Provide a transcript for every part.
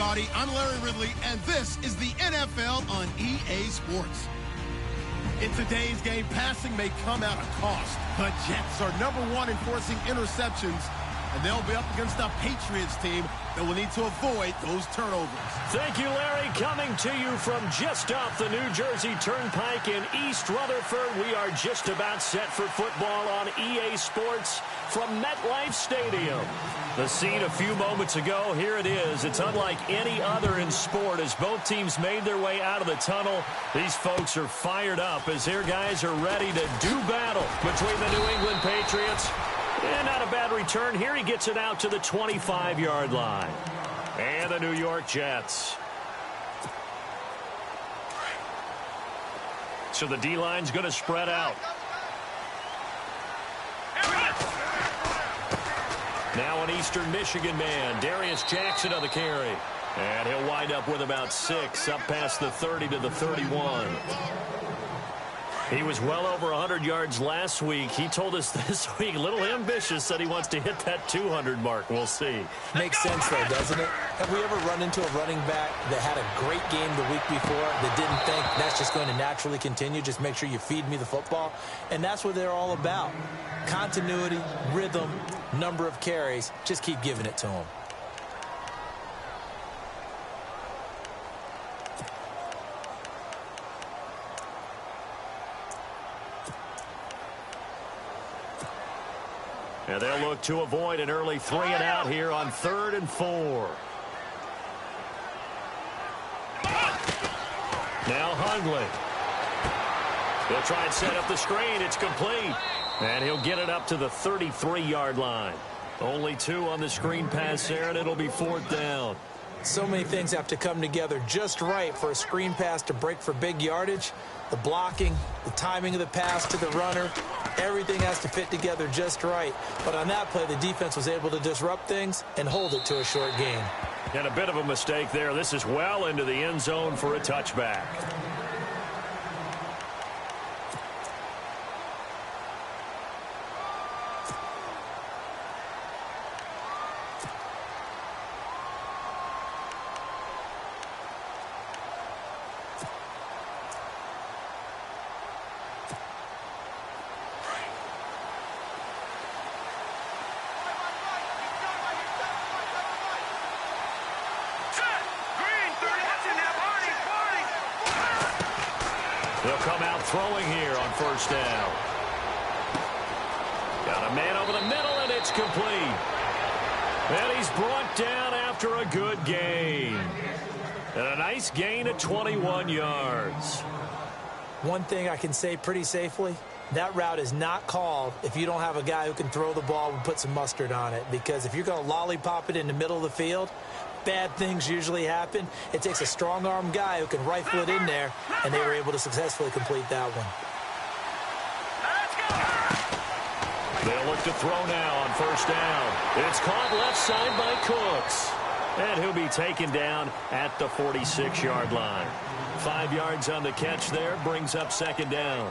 everybody. I'm Larry Ridley, and this is the NFL on EA Sports. In today's game, passing may come at a cost. The Jets are #1 in forcing interceptions, and they'll be up against a Patriots team that will need to avoid those turnovers. Thank you, Larry. Coming to you from just off the New Jersey Turnpike in East Rutherford, we are just about set for football on EA Sports from MetLife Stadium. The scene a few moments ago, here it is. It's unlike any other in sport as both teams made their way out of the tunnel. These folks are fired up as their guys are ready to do battle between the New England Patriots. And not a bad return here. He gets it out to the 25-yard line. And the New York Jets. So the D-line's going to spread out. Now an Eastern Michigan man, Darius Jackson on the carry. And he'll wind up with about 6, up past the 30 to the 31. He was well over 100 yards last week. He told us this week, a little ambitious, said he wants to hit that 200 mark. We'll see. Makes sense, though, doesn't it? Have we ever run into a running back that had a great game the week before that didn't think that's just going to naturally continue? Just make sure you feed me the football. And that's what they're all about. Continuity, rhythm, number of carries. Just keep giving it to them. And they'll look to avoid an early 3-and-out here on 3rd and 4. Now Hungley. He'll try and set up the screen. It's complete. And he'll get it up to the 33-yard line. Only 2 on the screen pass there, and it'll be 4th down. So many things have to come together just right for a screen pass to break for big yardage. The blocking, the timing of the pass to the runner, everything has to fit together just right. But on that play, the defense was able to disrupt things and hold it to a short gain. And a bit of a mistake there. This is well into the end zone for a touchback. They'll come out throwing here on 1st down. Got a man over the middle, and it's complete. And he's brought down after a good gain. And a nice gain of 21 yards. One thing I can say pretty safely, that route is not called if you don't have a guy who can throw the ball and put some mustard on it. Because if you're going to lollipop it in the middle of the field, bad things usually happen. It takes a strong-arm guy who can rifle it in there, and they were able to successfully complete that one. They'll look to throw now on 1st down. It's caught left side by Cooks. And he'll be taken down at the 46-yard line. 5 yards on the catch there, brings up 2nd down.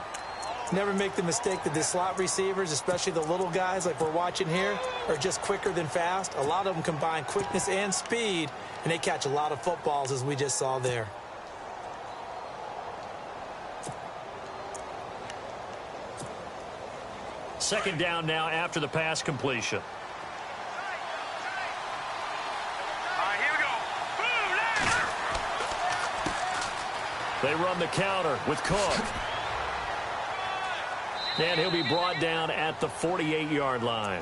Never make the mistake that the slot receivers, especially the little guys like we're watching here, are just quicker than fast. A lot of them combine quickness and speed, and they catch a lot of footballs, as we just saw there. Second down now after the pass completion. They run the counter with Cook. And he'll be brought down at the 48-yard line.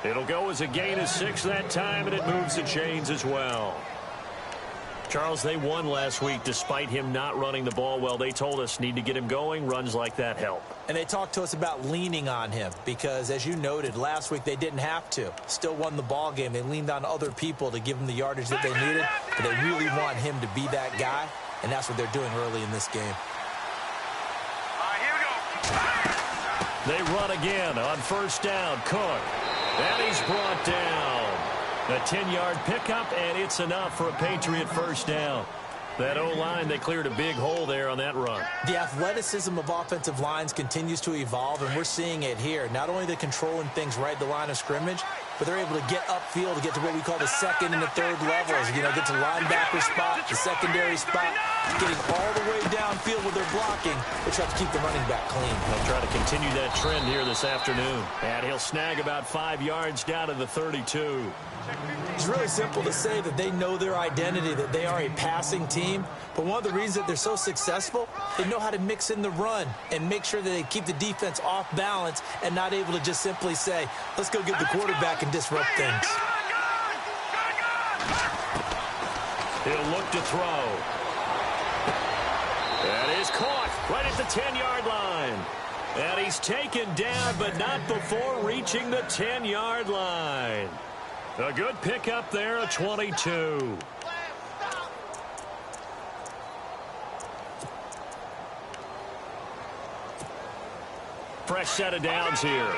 It'll go as a gain of 6 that time, and it moves the chains as well. Charles, they won last week despite him not running the ball well. They told us need to get him going. Runs like that help. And they talked to us about leaning on him because, as you noted, last week they didn't have to. Still won the ball game. They leaned on other people to give them the yardage that they needed, but they really want him to be that guy, and that's what they're doing early in this game. They run again on 1st down. Cook. And he's brought down. A 10-yard pickup, and it's enough for a Patriot 1st down. That O-line, they cleared a big hole there on that run. The athleticism of offensive lines continues to evolve, and we're seeing it here. Not only are they controlling things right at the line of scrimmage, but they're able to get upfield to get to what we call the second and the third levels. You know, get to linebacker spot, the secondary spot, getting all the way downfield with their blocking. They try to keep the running back clean. They'll try to continue that trend here this afternoon. And he'll snag about 5 yards down to the 32. It's really simple to say that they know their identity, that they are a passing team. But one of the reasons that they're so successful, they know how to mix in the run and make sure that they keep the defense off balance and not able to just simply say, let's go get the quarterback and disrupt things. He'll look to throw. That is caught right at the 10-yard line. And he's taken down, but not before reaching the 10-yard line. A good pickup there, a 22. Fresh set of downs here.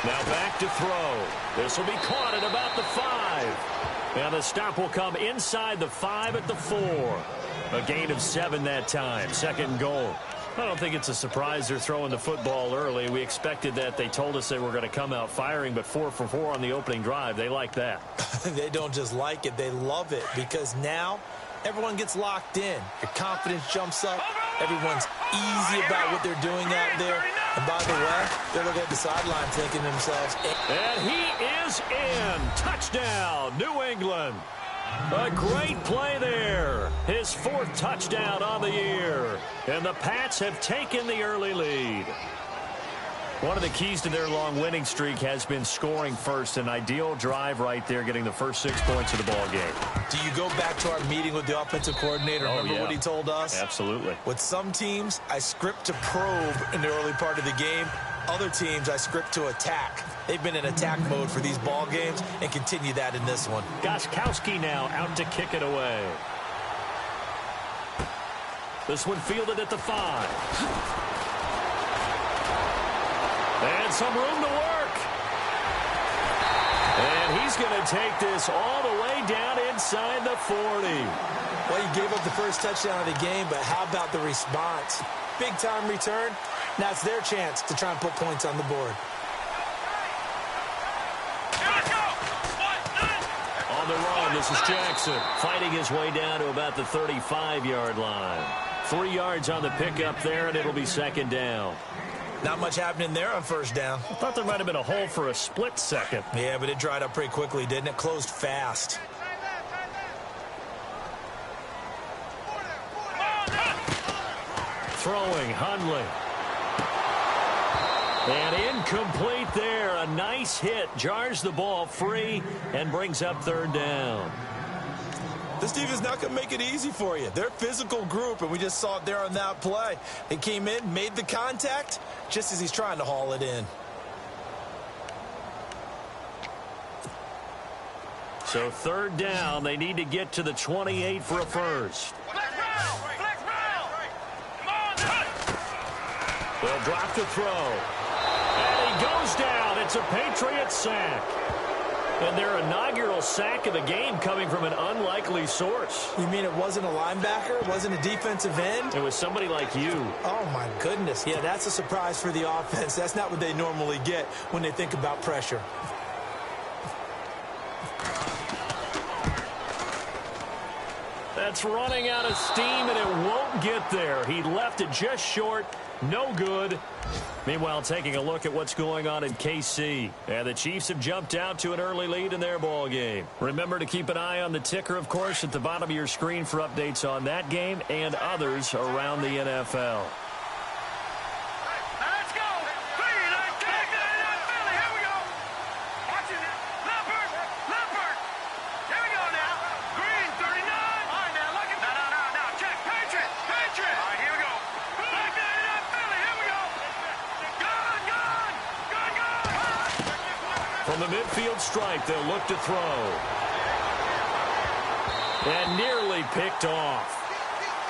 Now back to throw. This will be caught at about the 5. Now the stop will come inside the 5 at the 4. A gain of 7 that time. Second and goal. I don't think it's a surprise they're throwing the football early. We expected that. They told us they were going to come out firing, but 4 for 4 on the opening drive. They like that. They don't just like it. They love it because now everyone gets locked in. Your confidence jumps up. Everyone's easy about what they're doing out there. And by the way, they're looking at the sideline thinking to themselves. And he is in. Touchdown, New England. A great play there. His 4th touchdown on the year. And the Pats have taken the early lead. One of the keys to their long winning streak has been scoring first. An ideal drive right there, getting the first 6 points of the ball game. Do you go back to our meeting with the offensive coordinator? Remember what he told us? Absolutely. With some teams, I script to probe in the early part of the game. Other teams, I script to attack. They've been in attack mode for these ball games and continue that in this one. Gostkowski now out to kick it away. This one fielded at the 5. And some room to work. And he's going to take this all the way down inside the 40. Well, he gave up the first touchdown of the game, but how about the response? Big-time return. Now it's their chance to try and put points on the board. On the run, this is Jackson fighting his way down to about the 35-yard line. 3 yards on the pickup there, and it'll be second down. Not much happening there on first down. I thought there might have been a hole for a split second. Yeah, but it dried up pretty quickly, didn't it? Closed fast. Throwing, Hundley. And incomplete there. A nice hit. Jars the ball free and brings up third down. This defense is not going to make it easy for you. They're a physical group, and we just saw it there on that play. They came in, made the contact, just as he's trying to haul it in. So third down, they need to get to the 28 for a first. They'll drop the throw. And he goes down. It's a Patriot sack. And their inaugural sack of the game coming from an unlikely source. You mean it wasn't a linebacker? It wasn't a defensive end? It was somebody like you. Oh, my goodness. Yeah, that's a surprise for the offense. That's not what they normally get when they think about pressure. That's running out of steam, and it won't get there. He left it just short. No good. Meanwhile, taking a look at what's going on in KC. And the Chiefs have jumped out to an early lead in their ball game. Remember to keep an eye on the ticker, of course, at the bottom of your screen for updates on that game and others around the NFL. From the midfield stripe, they'll look to throw. And nearly picked off.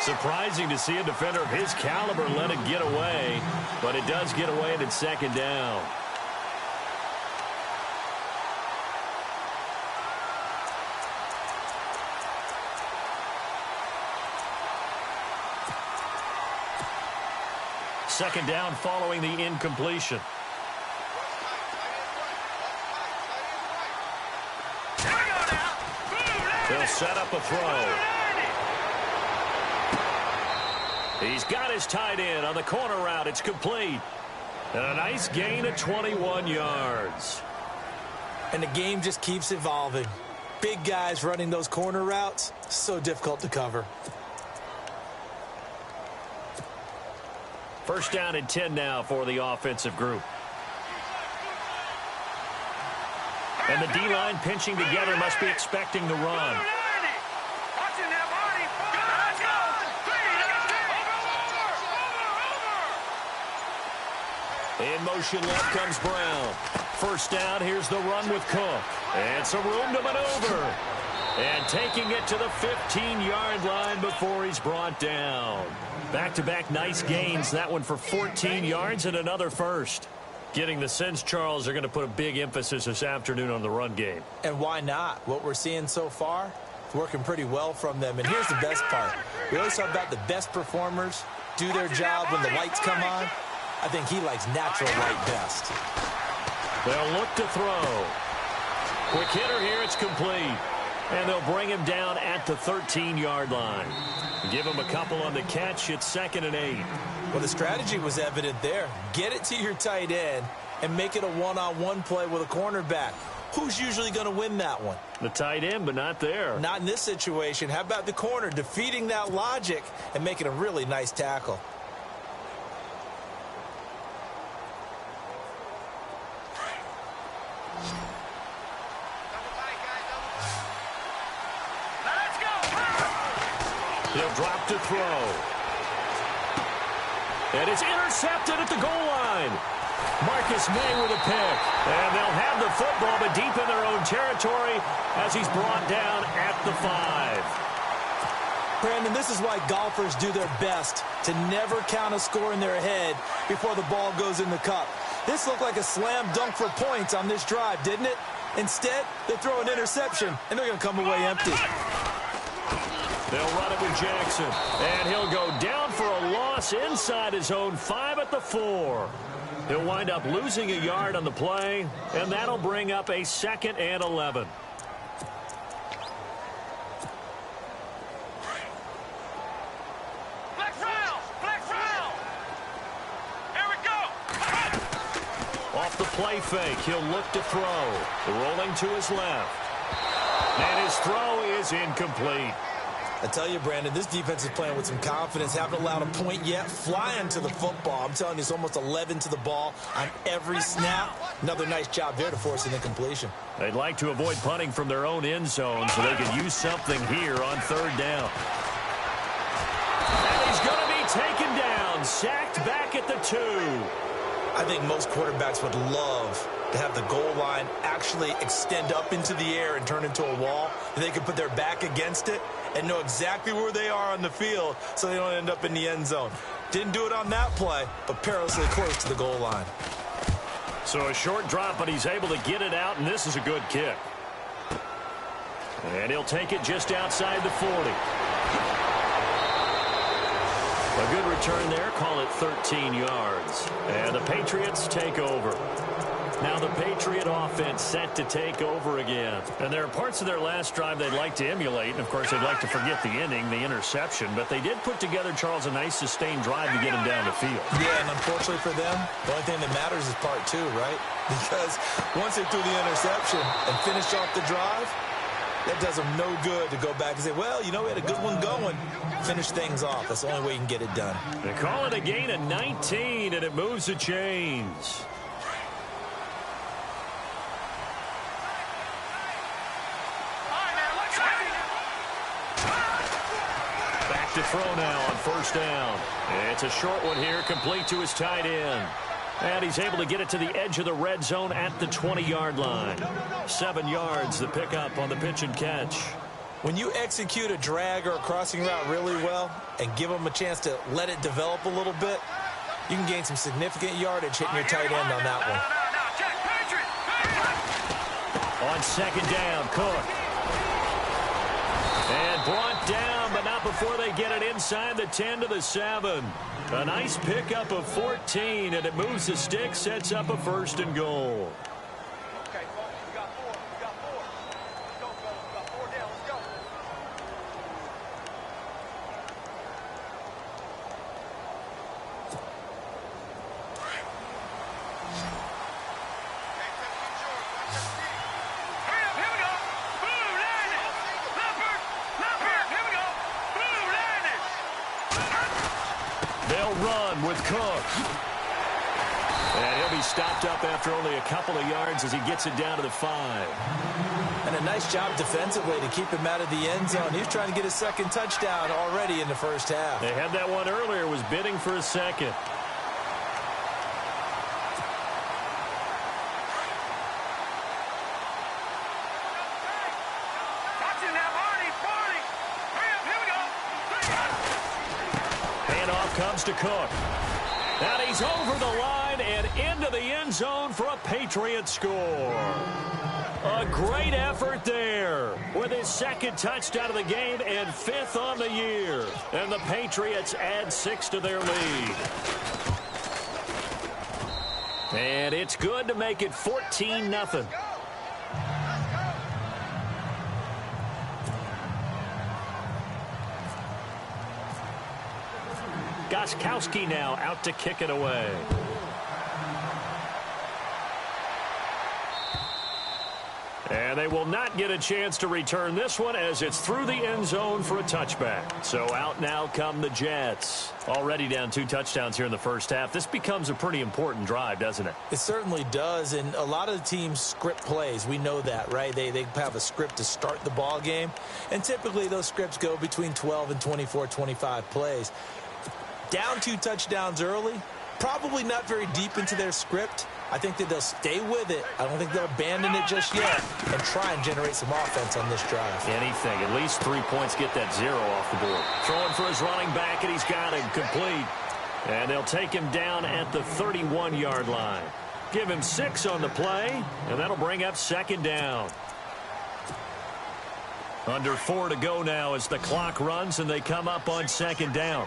Surprising to see a defender of his caliber let it get away, but it does get away and it's second down. second down following the incompletion. They'll set up a throw. He's got his tight end on the corner route. It's complete. And a nice gain of 21 yards. And the game just keeps evolving. Big guys running those corner routes, so difficult to cover. First down and 10 now for the offensive group. And the D-line pinching together, must be expecting the run. In motion left comes Brown. First down, here's the run with Cook. And some room to maneuver. And taking it to the 15-yard line before he's brought down. Back-to-back nice gains. That one for 14 yards and another first. Getting the sense, Charles, are going to put a big emphasis this afternoon on the run game. And why not? What we're seeing so far, it's working pretty well from them. And here's the best part. We always talk about the best performers do their job when the lights come on. I think he likes natural light best. They'll look to throw. Quick hitter here, it's complete. And they'll bring him down at the 13-yard line. Give him a couple on the catch. It's 2nd and 8. Well, the strategy was evident there. Get it to your tight end and make it a one-on-one play with a cornerback. Who's usually going to win that one? The tight end, but not there. Not in this situation. How about the corner defeating that logic and making a really nice tackle? He'll drop to throw. And it's intercepted at the goal line. Marcus May with a pick. And they'll have the football, but deep in their own territory as he's brought down at the 5. Brandon, this is why golfers do their best to never count a score in their head before the ball goes in the cup. This looked like a slam dunk for points on this drive, didn't it? Instead, they throw an interception, and they're going to come away empty. They'll run it with Jackson, and he'll go down for a loss inside his own 5 at the 4. He'll wind up losing a yard on the play, and that'll bring up a 2nd and 11. Off the play fake, he'll look to throw. Rolling to his left. And his throw is incomplete. I tell you, Brandon, this defense is playing with some confidence. Haven't allowed a point yet. Flying to the football. I'm telling you, it's almost 11 to the ball on every snap. Another nice job there to force an incompletion. They'd like to avoid punting from their own end zone so they can use something here on 3rd down. And he's going to be taken down. Sacked back at the 2. I think most quarterbacks would love to have the goal line actually extend up into the air and turn into a wall. And they can put their back against it and know exactly where they are on the field so they don't end up in the end zone. Didn't do it on that play, but perilously close to the goal line. So a short drop, but he's able to get it out, and this is a good kick. And he'll take it just outside the 40. A good return there, call it 13 yards. And the Patriots take over. Now the Patriot offense set to take over again. And there are parts of their last drive they'd like to emulate. And, of course, they'd like to forget the inning, the interception. But they did put together, Charles, a nice sustained drive to get him down the field. Yeah, and unfortunately for them, the only thing that matters is part 2, right? Because once they threw the interception and finished off the drive, that does them no good to go back and say, well, you know, we had a good one going. Finish things off. That's the only way you can get it done. They call it a gain of 19, and it moves the chains. Back to throw now on 1st down. It's a short one here, complete to his tight end. And he's able to get it to the edge of the red zone at the 20-yard line. 7 yards, the pickup on the pitch and catch. When you execute a drag or a crossing route really well and give them a chance to let it develop a little bit, you can gain some significant yardage hitting your tight end on that one. On 2nd down, Cook. And brought down, but not before before they get it inside the 10 to the 7. A nice pickup of 14, and it moves the stick, sets up a 1st and goal. Okay, folks, we got 4. We got 4. Let's go, fellas. We got 4 down. Let's go. They'll run with Cook. And he'll be stopped up after only a couple of yards as he gets it down to the 5. And a nice job defensively to keep him out of the end zone. He was trying to get his second touchdown already in the first half. They had that one earlier, was bidding for a second. Handoff comes to Cook. And he's over the line and into the end zone for a Patriot score. A great effort there with his second touchdown of the game and 5th on the year. And the Patriots add 6 to their lead. And it's good to make it 14-0. Gostkowski now out to kick it away. And they will not get a chance to return this one as it's through the end zone for a touchback. So out now come the Jets. Already down 2 touchdowns here in the first half. This becomes a pretty important drive, doesn't it? It certainly does, and a lot of the teams script plays. We know that, right? They have a script to start the ball game, and typically those scripts go between 12 and 24, 25 plays. Down 2 touchdowns early, probably not very deep into their script. I think that they'll stay with it. I don't think they'll abandon it just yet and try and generate some offense on this drive. Anything. At least 3 points, get that 0 off the board. Throwing for his running back, and he's got him complete. And they'll take him down at the 31-yard line. Give him 6 on the play, and that'll bring up 2nd down. Under 4 to go now as the clock runs, and they come up on 2nd down.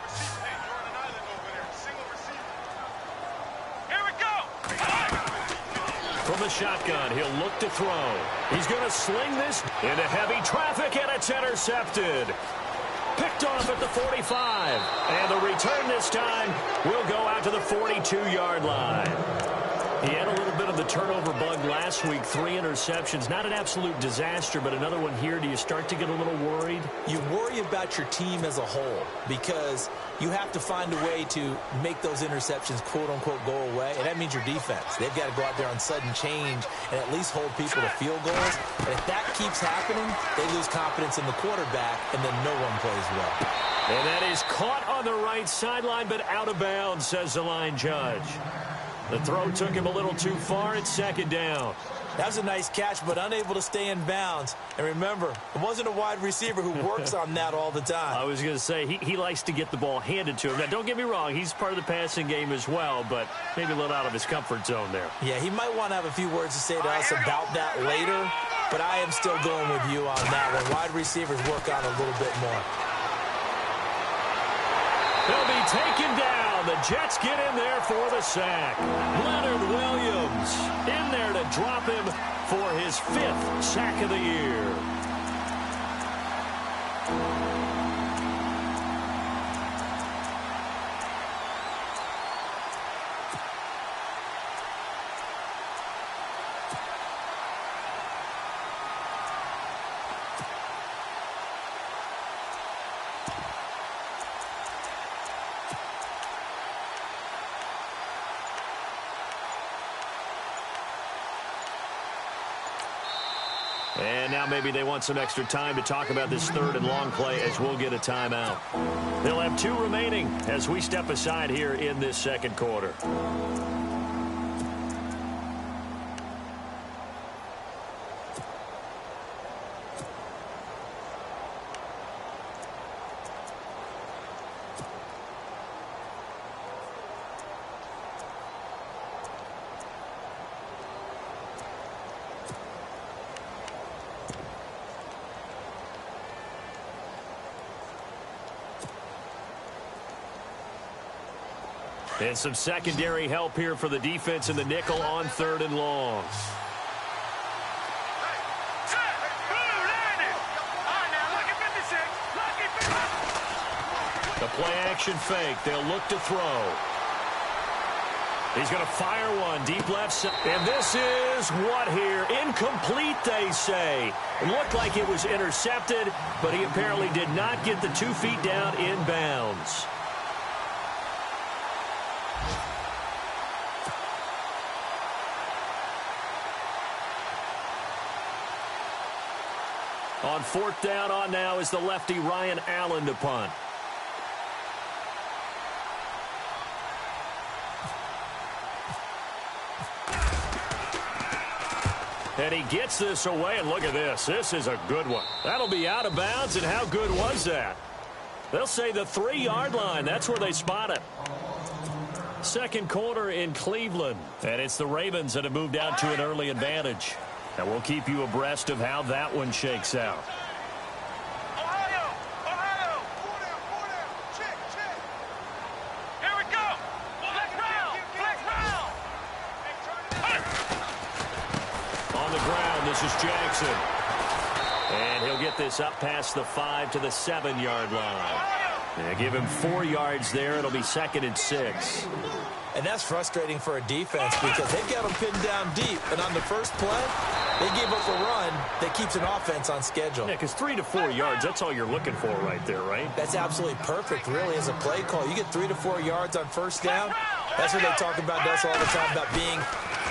From the shotgun, he'll look to throw. He's going to sling this into heavy traffic, and it's intercepted. Picked off at the 45. And the return this time will go out to the 42-yard line. He had a little bit of the turnover bug last week, 3 interceptions. Not an absolute disaster, but another one here. Do you start to get a little worried? You worry about your team as a whole because you have to find a way to make those interceptions, quote-unquote, go away, and that means your defense. They've got to go out there on sudden change and at least hold people to field goals. And if that keeps happening, they lose confidence in the quarterback, and then no one plays well. And that is caught on the right sideline, but out of bounds, says the line judge. The throw took him a little too far. It's 2nd down. That was a nice catch, but unable to stay in bounds. And remember, it wasn't a wide receiver who works on that all the time. I was going to say, he likes to get the ball handed to him. Now, don't get me wrong, he's part of the passing game as well, but maybe a little out of his comfort zone there. Yeah, he might want to have a few words to say to us about that later, but I am still going with you on that one. Wide receivers work on a little bit more. They'll be taken down. The Jets get in there for the sack. Leonard Williams in there to drop him for his 5th sack of the year. And now maybe they want some extra time to talk about this 3rd and long play as we'll get a timeout. They'll have 2 remaining as we step aside here in this 2nd quarter. And some secondary help here for the defense in the nickel on 3rd and long. The play-action fake. They'll look to throw. He's going to fire one deep left side. And this is what here? Incomplete, they say. It looked like it was intercepted, but he apparently did not get the 2 feet down in bounds. On 4th down on now is the lefty Ryan Allen to punt. And he gets this away, and look at this. This is a good one. That'll be out of bounds, and how good was that? They'll say the 3-yard line. That's where they spot it. 2nd quarter in Cleveland. And it's the Ravens that have moved out to an early advantage. And we'll keep you abreast of how that one shakes out. This is Jackson. And he'll get this up past the 5 to the 7-yard line. And give him 4 yards there. It'll be 2nd and 6. And that's frustrating for a defense because they've got them pinned down deep. And on the first play, they gave up a run that keeps an offense on schedule. Yeah, because 3 to 4 yards, that's all you're looking for right there, right? That's absolutely perfect, really, as a play call. You get 3 to 4 yards on 1st down. That's what they talk about us all the time, about being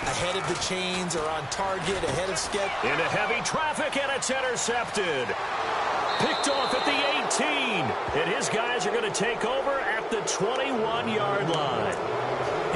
ahead of the chains or on target, ahead of schedule. Into heavy traffic, and it's intercepted. Picked off at the 18. And his guys are going to take over at the 21-yard line.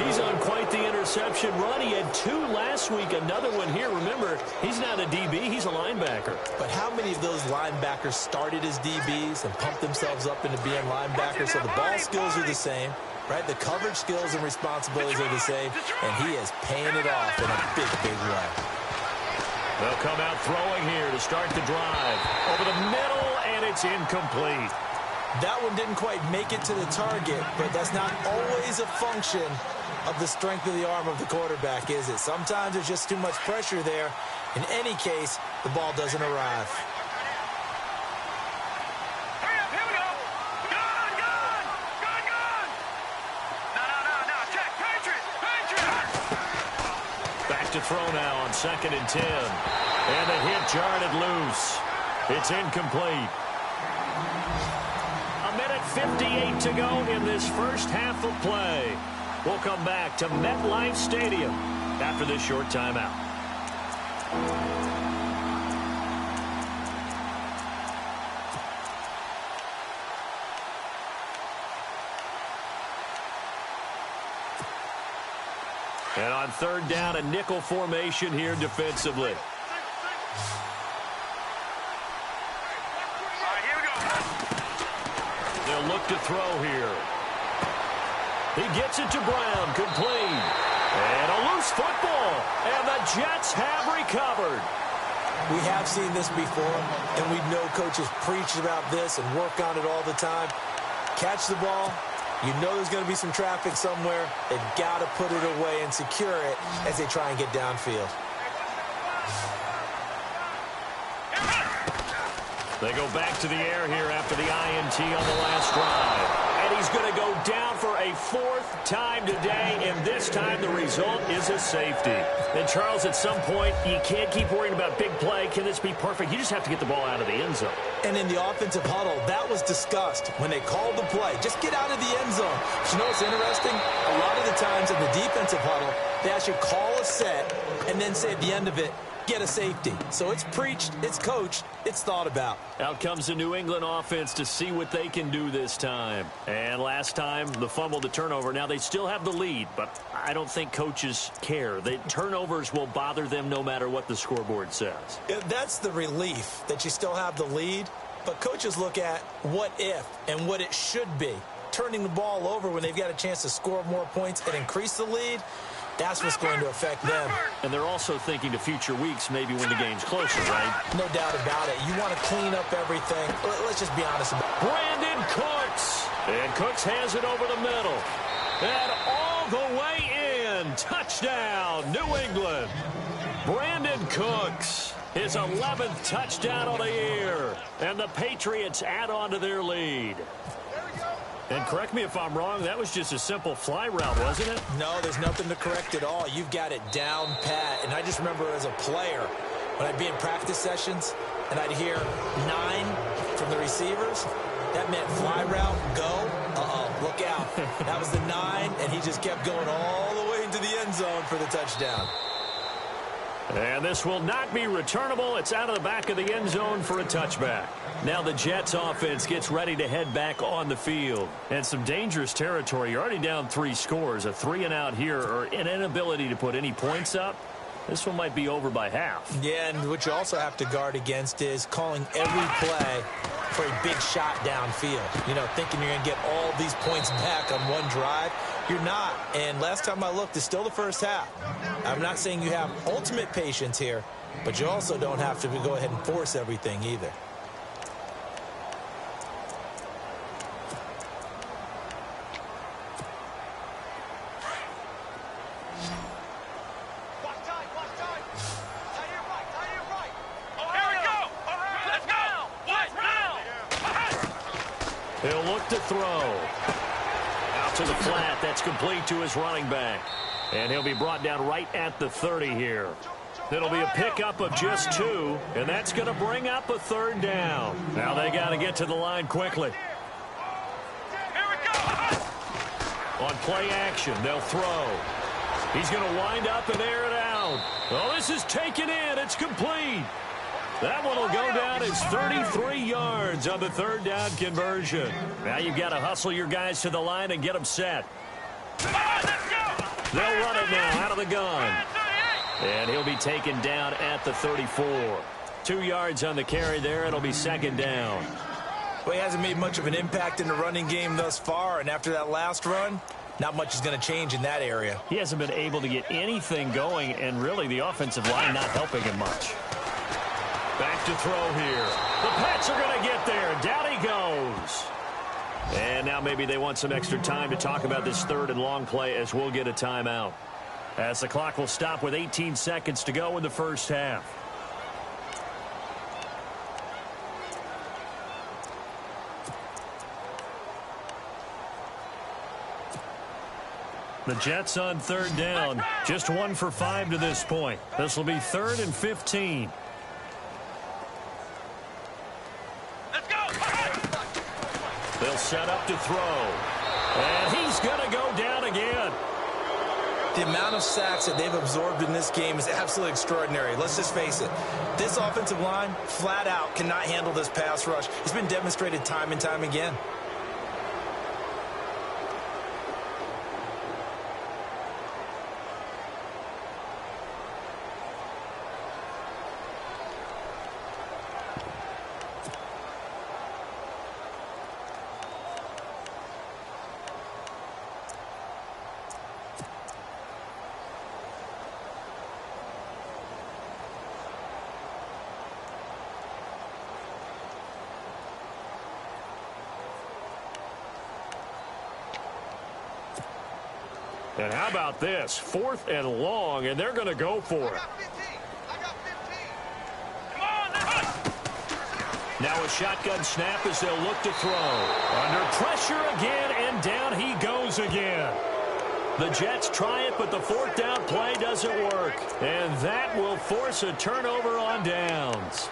He's on quite the interception run. He had 2 last week, another one here. Remember, he's not a DB, he's a linebacker. But how many of those linebackers started as DBs and pumped themselves up into being linebackers? So the ball skills are the same, right? The coverage skills and responsibilities are the same, and he is paying it off in a big, big way. They'll come out throwing here to start the drive. Over the middle, and it's incomplete. That one didn't quite make it to the target, but that's not always a function of the strength of the arm of the quarterback, is it? Sometimes there's just too much pressure there. In any case, the ball doesn't arrive. Hurry up, here we go. Gun. No. Check. Patriot. Back to throw now on 2nd and 10. And the hit jarred loose. It's incomplete. 1:58 to go in this first half of play. We'll come back to MetLife Stadium after this short timeout. And on 3rd down, a nickel formation here defensively. They'll look to throw here. He gets it to Brown, complete. And a loose football. And the Jets have recovered. We have seen this before, and we know coaches preach about this and work on it all the time. Catch the ball. You know there's going to be some traffic somewhere. They've got to put it away and secure it as they try and get downfield. They go back to the air here after the INT on the last drive. And he's going to go down for a 4th time today, and this time the result is a safety. And, Charles, at some point, you can't keep worrying about big play. Can this be perfect? You just have to get the ball out of the end zone. And in the offensive huddle, that was discussed when they called the play. Just get out of the end zone. But you know what's interesting? A lot of the times in the defensive huddle, they actually call a set and then say at the end of it, get a safety. So it's preached, it's coached, it's thought about. Out comes the New England offense to see what they can do this time. And last time, the fumble, the turnover. Now they still have the lead, but I don't think coaches care. The turnovers will bother them no matter what the scoreboard says. That's the relief that you still have the lead. But coaches look at what if and what it should be. Turning the ball over when they've got a chance to score more points and increase the lead, that's what's going to affect them. And they're also thinking to future weeks, maybe when the game's closer, right? No doubt about it. You want to clean up everything. Let's just be honest about it. Brandon Cooks. And Cooks has it over the middle. And all all the way in. Touchdown, New England. Brandon Cooks, his 11th touchdown of the year. And the Patriots add on to their lead. And correct me if I'm wrong, that was just a simple fly route, wasn't it? No, there's nothing to correct at all. You've got it down pat. And I just remember as a player, when I'd be in practice sessions and I'd hear 9 from the receivers, that meant fly route, go. Look out. That was the 9, and he just kept going all the way into the end zone for the touchdown. And this will not be returnable. It's out of the back of the end zone for a touchback. Now the Jets offense gets ready to head back on the field. And some dangerous territory. You're already down 3 scores. A 3-and-out here or an inability to put any points up. This one might be over by half. Yeah, and what you also have to guard against is calling every play for a big shot downfield. You know, thinking you're going to get all these points back on one drive. You're not. And last time I looked, it's still the first half. I'm not saying you have ultimate patience here, but you also don't have to go ahead and force everything either. He'll look to throw. Out to the flat. That's complete to his running back. And he'll be brought down right at the 30 here. It'll be a pickup of just 2, and that's going to bring up a 3rd down. Now they got to get to the line quickly. On play action, they'll throw. He's going to wind up and air it out. Oh, this is taken in. It's complete. That one will go down as 33 yards on the 3rd down conversion. Now you've got to hustle your guys to the line and get them set. They'll run it now out of the gun. And he'll be taken down at the 34. 2 yards on the carry there. It'll be 2nd down. Well, he hasn't made much of an impact in the running game thus far, and after that last run, not much is going to change in that area. He hasn't been able to get anything going, and really the offensive line not helping him much. Back to throw here. The Pats are going to get there. Down he goes. And now maybe they want some extra time to talk about this 3rd and long play as we'll get a timeout. As the clock will stop with 18 seconds to go in the first half. The Jets on 3rd down. Just 1 for 5 to this point. This will be 3rd and 15. They'll set up to throw. And he's going to go down again. The amount of sacks that they've absorbed in this game is absolutely extraordinary. Let's just face it. This offensive line, flat out, cannot handle this pass rush. It's been demonstrated time and time again. And how about this? 4th and long, and they're going to go for it. Now a shotgun snap as they'll look to throw. Under pressure again, and down he goes again. The Jets try it, but the 4th down play doesn't work. And that will force a turnover on downs.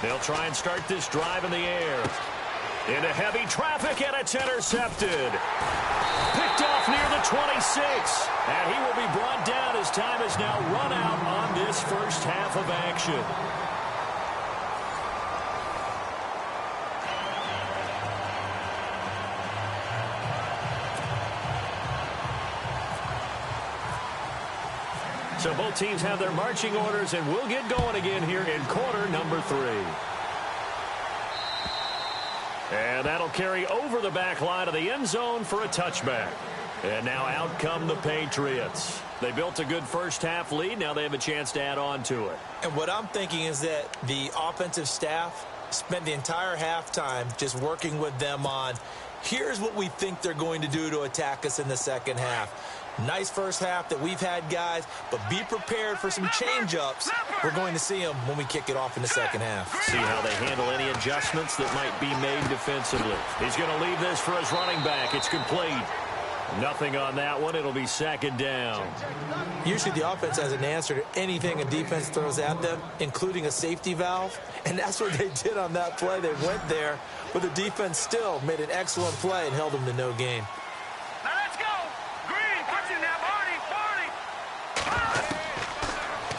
They'll try and start this drive in the air. Into heavy traffic, and it's intercepted. Picked off near the 26. And he will be brought down as time has now run out on this first half of action. So both teams have their marching orders, and we'll get going again here in quarter number 3. And that'll carry over the back line of the end zone for a touchback. And now out come the Patriots. They built a good first-half lead. Now they have a chance to add on to it. And what I'm thinking is that the offensive staff spent the entire halftime just working with them on, here's what we think they're going to do to attack us in the second half. Nice first half that we've had, guys, but be prepared for some change-ups. We're going to see them when we kick it off in the second half. See how they handle any adjustments that might be made defensively. He's going to leave this for his running back. It's complete. Nothing on that one. It'll be second down. Usually the offense has an answer to anything a defense throws at them, including a safety valve, and that's what they did on that play. They went there, but the defense still made an excellent play and held them to no gain. Now let's go. Green, pushing now, Barney.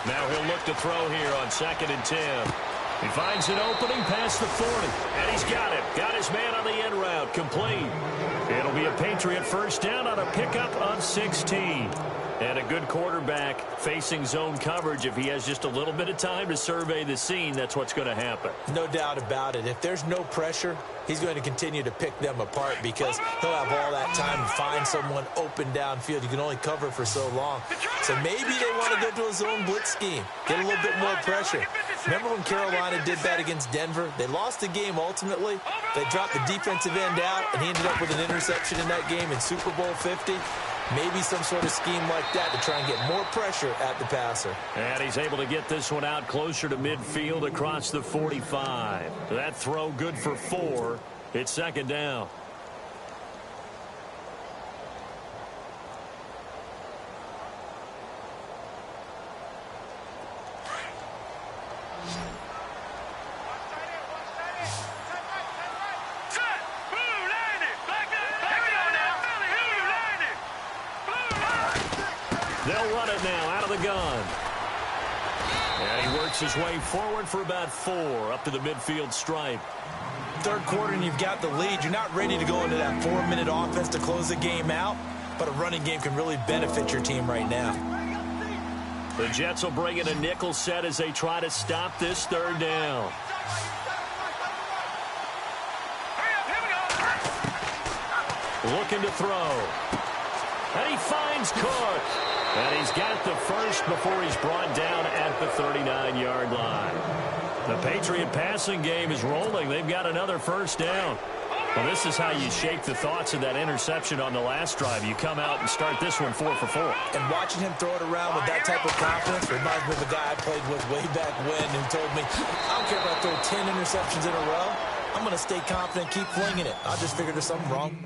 Now he'll look to throw here on 2nd and 10. He finds an opening past the 40, and he's got it. Got his man on the end route, complete. It'll be a Patriot first down on a pickup of 16. And a good quarterback facing zone coverage. If he has just a little bit of time to survey the scene, that's what's going to happen. No doubt about it. If there's no pressure, he's going to continue to pick them apart because he'll have all that time to find someone open downfield. You can only cover for so long. So maybe they want to go to a zone blitz scheme, get a little bit more pressure. Remember when Carolina did that against Denver? They lost the game ultimately. They dropped the defensive end out, and he ended up with an interception in that game in Super Bowl 50. Maybe some sort of scheme like that to try and get more pressure at the passer. And he's able to get this one out closer to midfield across the 45. That throw good for 4. It's second down. They'll run it now out of the gun. And he works his way forward for about 4 up to the midfield stripe. Third quarter and you've got the lead. You're not ready to go into that 4-minute offense to close the game out, but a running game can really benefit your team right now. The Jets will bring in a nickel set as they try to stop this third down. Looking to throw. And he finds Cook. And he's got the first before he's brought down at the 39-yard line. The Patriot passing game is rolling. They've got another first down. Well, this is how you shake the thoughts of that interception on the last drive. You come out and start this one 4 for 4. And watching him throw it around with that type of confidence reminds me of a guy I played with way back when who told me, I don't care if I throw 10 interceptions in a row. I'm going to stay confident, keep flinging it. I just figured there's something wrong.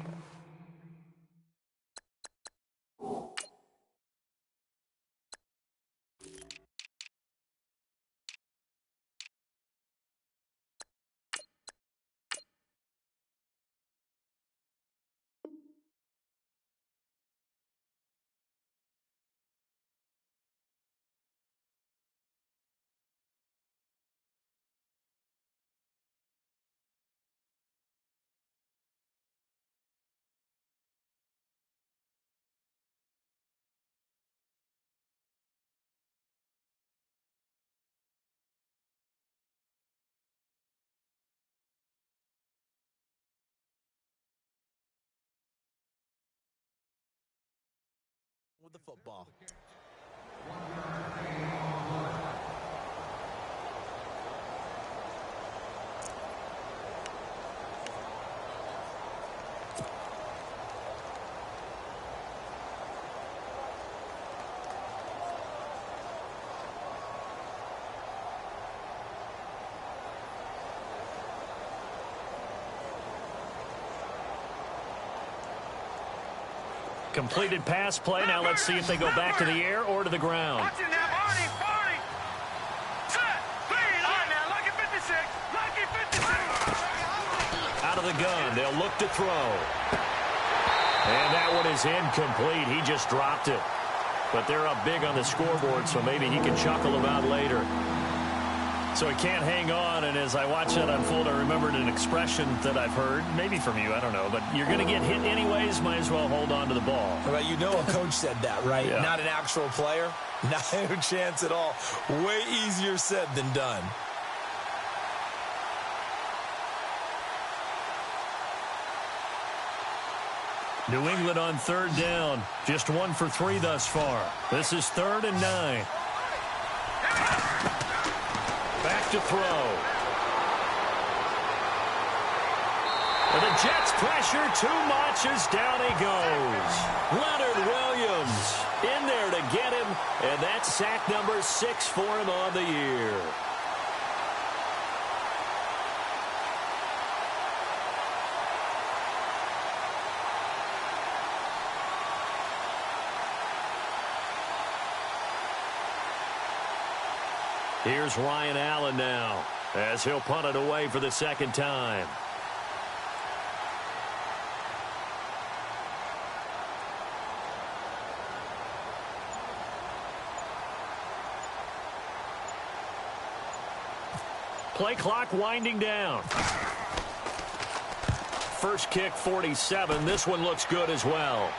With the football. Completed pass play. Now let's see if they go back to the air or to the ground. Out of the gun. They'll look to throw. And that one is incomplete. He just dropped it. But they're up big on the scoreboard, so maybe he can chuckle about later. So he can't hang on, and as I watch that unfold, I remembered an expression that I've heard, maybe from you, I don't know, but you're going to get hit anyways, might as well hold on to the ball. Well, you know a coach said that, right? Yeah. Not an actual player. Not a chance at all. Way easier said than done. New England on third down. Just 1 for 3 thus far. This is 3rd and 9. Back to throw. And the Jets pressure too much as down he goes. Leonard Williams in there to get him, and that's sack number 6 for him on the year. Here's Ryan Allen now, as he'll punt it away for the second time. Play clock winding down. First kick, 47. This one looks good as well.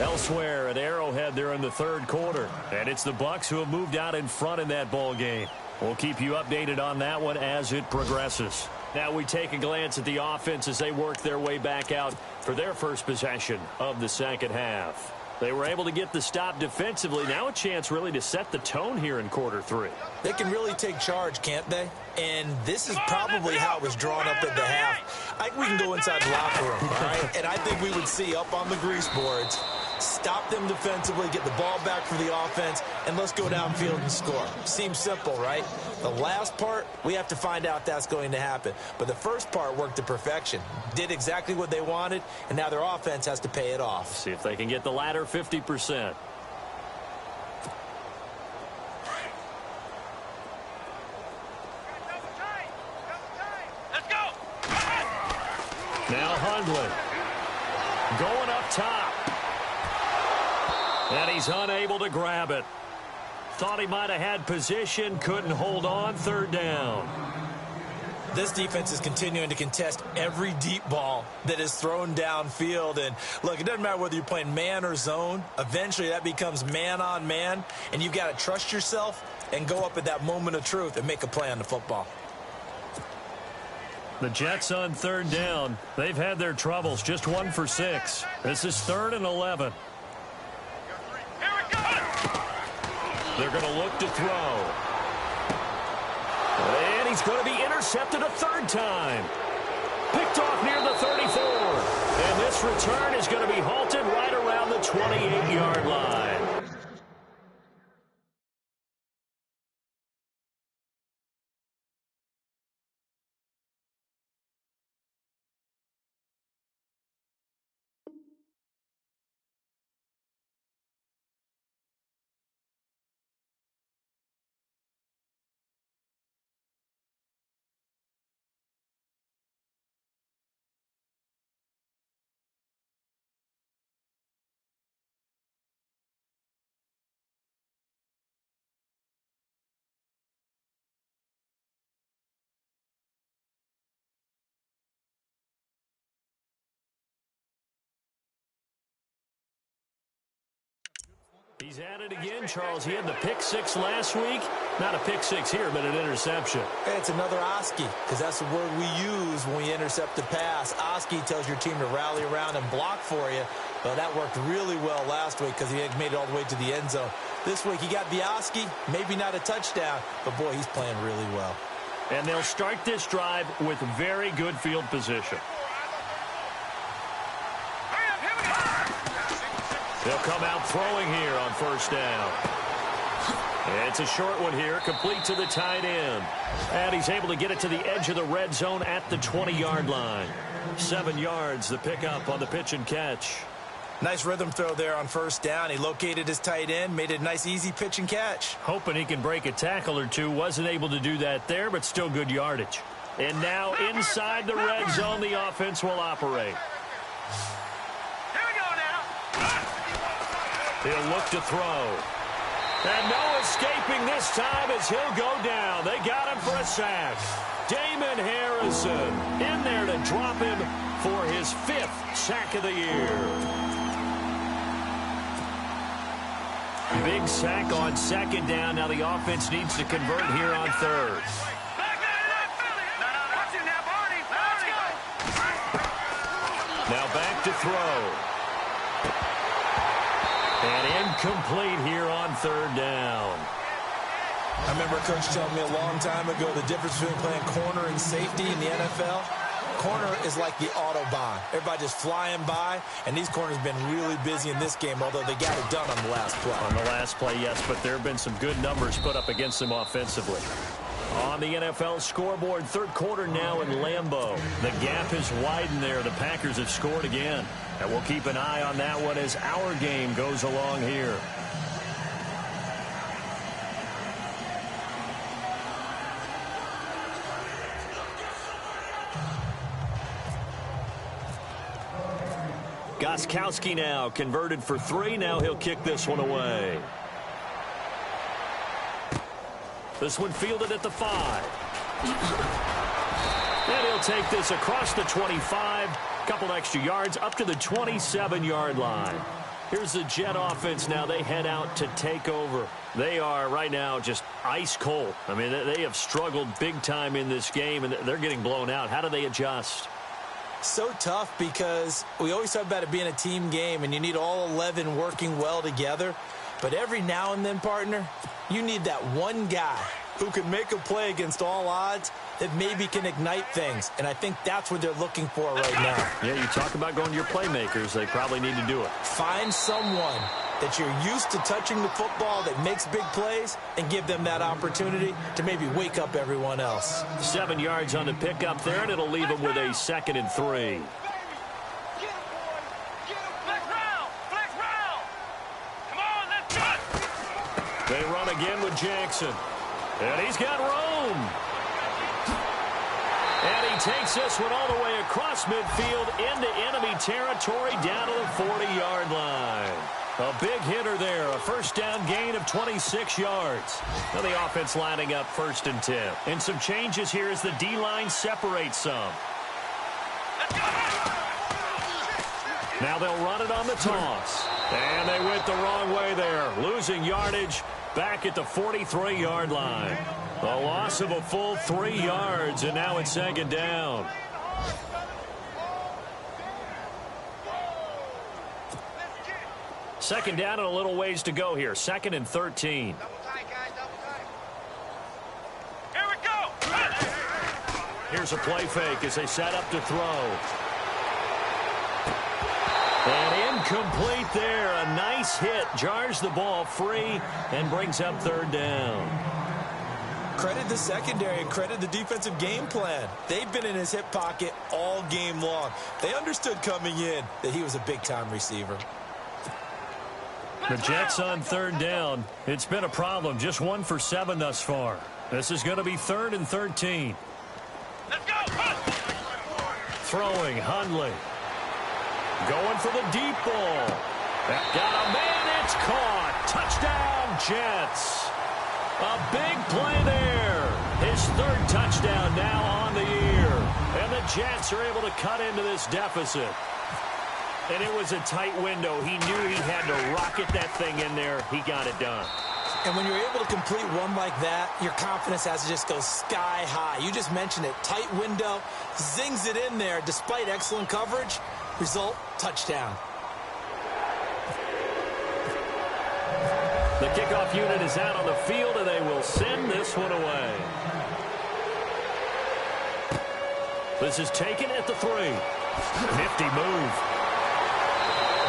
Elsewhere at Arrowhead there in the third quarter. And it's the Bucs who have moved out in front in that ball game. We'll keep you updated on that one as it progresses. Now we take a glance at the offense as they work their way back out for their first possession of the second half. They were able to get the stop defensively. Now a chance really to set the tone here in quarter 3. They can really take charge, can't they? And this is probably how it was drawn up at the half. I think we can go inside the locker room, all right? And I think we would see up on the grease boards, stop them defensively, get the ball back for the offense, and let's go downfield and score. Seems simple, right? The last part, we have to find out if that's going to happen. But the first part worked to perfection. Did exactly what they wanted, and now their offense has to pay it off. See if they can get the latter 50%. Now Hundley going up top. And he's unable to grab it. Thought he might have had position, couldn't hold on, third down. This defense is continuing to contest every deep ball that is thrown downfield. And look, it doesn't matter whether you're playing man or zone. Eventually that becomes man on man. And you've got to trust yourself and go up at that moment of truth and make a play on the football. The Jets on third down. They've had their troubles, just 1 for 6. This is 3rd and 11. They're going to look to throw. And he's going to be intercepted a third time. Picked off near the 34. And this return is going to be halted right around the 28-yard line. He's at it again, Charles. He had the pick 6 last week. Not a pick 6 here, but an interception. Hey, it's another Oski, because that's the word we use when we intercept the pass. Oski tells your team to rally around and block for you. Well, that worked really well last week because he had made it all the way to the end zone. This week he got the Oski, maybe not a touchdown, but boy, he's playing really well. And they'll start this drive with very good field position. They'll come out throwing here on first down. And it's a short one here, complete to the tight end. And he's able to get it to the edge of the red zone at the 20-yard line. 7 yards, the pickup on the pitch and catch. Nice rhythm throw there on first down. He located his tight end, made it a nice, easy pitch and catch. Hoping he can break a tackle or two. Wasn't able to do that there, but still good yardage. And now inside the red zone, the offense will operate. Here we go now. He'll look to throw. And no escaping this time as he'll go down. They got him for a sack. Damon Harrison in there to drop him for his 5th sack of the year. Big sack on 2nd down. Now the offense needs to convert here on 3rd. Now back to throw. And incomplete here on 3rd down. I remember Coach telling me a long time ago the difference between playing corner and safety in the NFL. Corner is like the Autobahn. Everybody just flying by, and these corners have been really busy in this game, although they got it done on the last play. On the last play, yes, but there have been some good numbers put up against them offensively. On the NFL scoreboard, 3rd quarter now in Lambeau. The gap has widened there. The Packers have scored again. And we'll keep an eye on that one as our game goes along here. Gostkowski now converted for 3. Now he'll kick this one away. This one fielded at the 5. And he'll take this across the 25. Couple extra yards up to the 27-yard line. Here's the Jet offense now. They head out to take over. They are right now just ice cold. I mean, they have struggled big time in this game, and they're getting blown out. How do they adjust? So tough because we always talk about it being a team game, and you need all 11 working well together. But every now and then, partner, you need that one guy who can make a play against all odds that maybe can ignite things. And I think that's what they're looking for right now. Yeah, you talk about going to your playmakers. They probably need to do it. Find someone that you're used to touching the football that makes big plays and give them that opportunity to maybe wake up everyone else. 7 yards on the pickup there, and it'll leave them with a 2nd and 3. They run again with Jackson. And he's got room. And he takes this one all the way across midfield into enemy territory down to the 40-yard line. A big hitter there. A 1st down gain of 26 yards. Now the offense lining up 1st and 10. And some changes here as the D-line separates some. Now they'll run it on the toss. And they went the wrong way there. Losing yardage back at the 43-yard line. A loss of a full 3 yards, and now it's 2nd down. Second down and a little ways to go here. 2nd and 13. Double tight, guys, double tight. Here we go. Here's a play fake as they set up to throw. And incomplete there. A nice hit. Jars the ball free and brings up 3rd down. Credit the secondary and credit the defensive game plan. They've been in his hip pocket all game long. They understood coming in that he was a big-time receiver. The Jets on 3rd down. It's been a problem. Just 1 for 7 thus far. This is going to be 3rd and 13. Let's go. Throwing, Hundley. Going for the deep ball. Got a man, it's caught. Touchdown, Jets. A big play there. His 3rd touchdown now on the year. And the Jets are able to cut into this deficit. And it was a tight window. He knew he had to rocket that thing in there. He got it done. And when you're able to complete one like that, your confidence has to just go sky high. You just mentioned it. Tight window, zings it in there despite excellent coverage. Result, touchdown. The kickoff unit is out on the field, and they will send this one away. This is taken at the 3. Nifty move.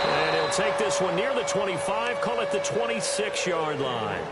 And he'll take this one near the 25, call it the 26-yard line.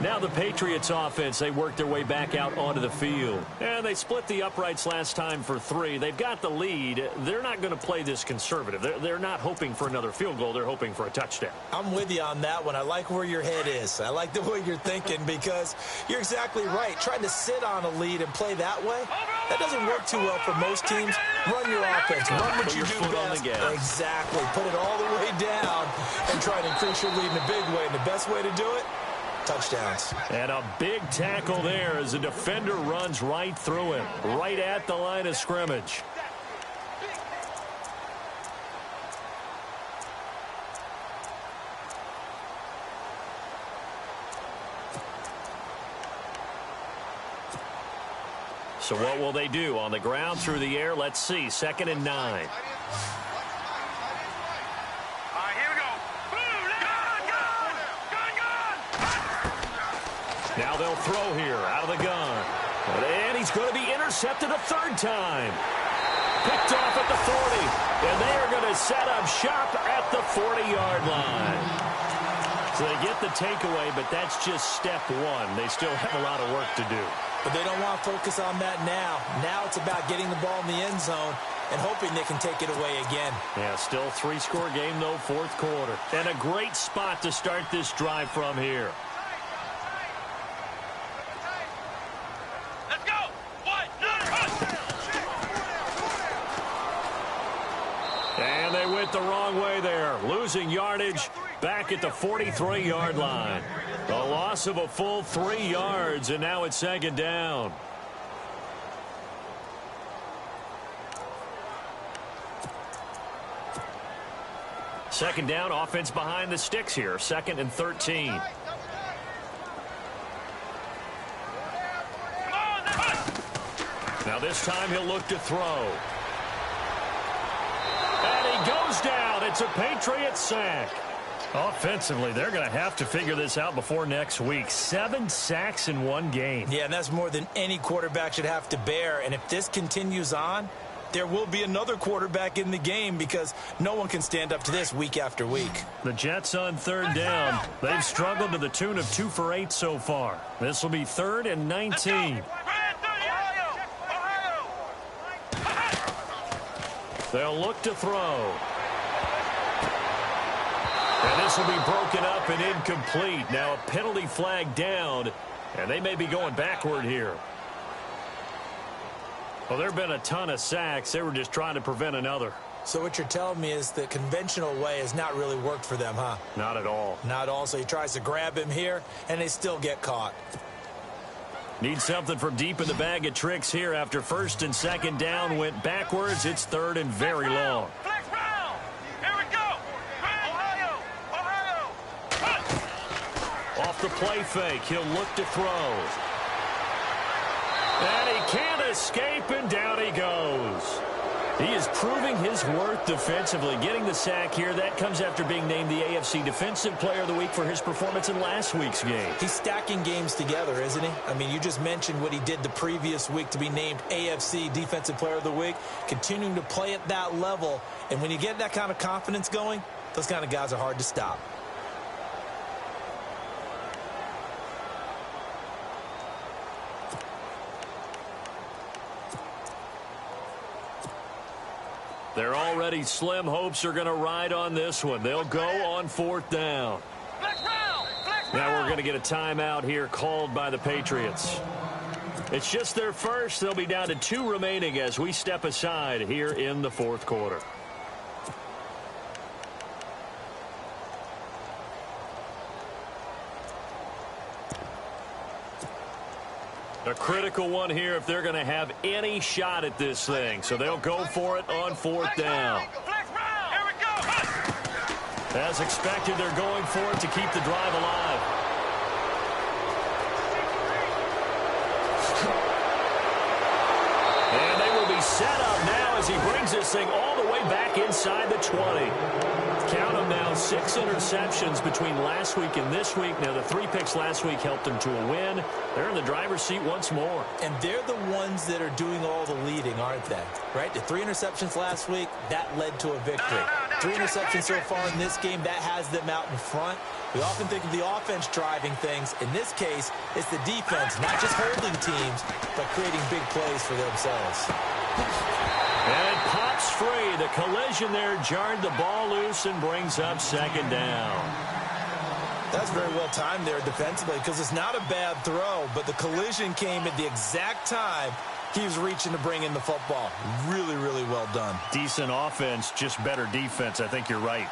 Now the Patriots offense, they work their way back out onto the field. And they split the uprights last time for 3. They've got the lead. They're not going to play this conservative. They're not hoping for another field goal. They're hoping for a touchdown. I'm with you on that one. I like where your head is. I like the way you're thinking because you're exactly right. Trying to sit on a lead and play that way, that doesn't work too well for most teams. Run your offense. Run what you do best. Exactly. Put it all the way down and try to increase your lead in a big way. And the best way to do it, touchdowns. And a big tackle there as the defender runs right through him, right at the line of scrimmage. So what will they do? On the ground, through the air, let's see. 2nd and 9. All right, here we go. Gun! Now they'll throw here out of the gun. And he's going to be intercepted a 3rd time. Picked off at the 40. And they are going to set up shop at the 40-yard line. So they get the takeaway, but that's just step 1. They still have a lot of work to do. But they don't want to focus on that now. Now it's about getting the ball in the end zone and hoping they can take it away again. Yeah, still 3-score game, though, 4th quarter. And a great spot to start this drive from here. Let's go! And they went the wrong way there, losing yardage back at the 43-yard line. A loss of a full 3 yards, and now it's 2nd down. Second down, offense behind the sticks here. 2nd and 13. Now this time he'll look to throw. And he goes down. It's a Patriot sack. Offensively, they're going to have to figure this out before next week. 7 sacks in 1 game. Yeah, and that's more than any quarterback should have to bear. And if this continues on, there will be another quarterback in the game because no one can stand up to this week after week. The Jets on 3rd down. They've struggled to the tune of 2 for 8 so far. This will be 3rd and 19. They'll look to throw. And this will be broken up and incomplete. Now a penalty flag down, and they may be going backward here. Well, there have been a ton of sacks. They were just trying to prevent another. So what you're telling me is the conventional way has not really worked for them, huh? Not at all. Not at all. So he tries to grab him here, and they still get caught. Need something from deep in the bag of tricks here after 1st and 2nd down went backwards. It's 3rd and very long. Off the play fake, he'll look to throw. And he can't escape, and down he goes. He is proving his worth defensively. Getting the sack here, that comes after being named the AFC Defensive Player of the Week for his performance in last week's game. He's stacking games together, isn't he? I mean, you just mentioned what he did the previous week to be named AFC Defensive Player of the Week, continuing to play at that level. And when you get that kind of confidence going, those kind of guys are hard to stop. Their already slim hopes are going to ride on this one. They'll go on 4th down. Now we're going to get a timeout here called by the Patriots. It's just their first. They'll be down to 2 remaining as we step aside here in the 4th quarter. A critical one here if they're going to have any shot at this thing. So they'll go for it on 4th down. As expected, they're going for it to keep the drive alive. And they will be set up now as he brings this thing all the way back inside the 20. Count them now, 6 interceptions between last week and this week. Now, the 3 picks last week helped them to a win. They're in the driver's seat once more. And they're the ones that are doing all the leading, aren't they? Right? The 3 interceptions last week, that led to a victory. 3 interceptions so far in this game, that has them out in front. We often think of the offense driving things. In this case, it's the defense, not just holding teams, but creating big plays for themselves. And it pops free. The collision there jarred the ball loose and brings up 2nd down. That's very well timed there defensively because it's not a bad throw, but the collision came at the exact time he was reaching to bring in the football. Really, really well done. Decent offense, just better defense. I think you're right.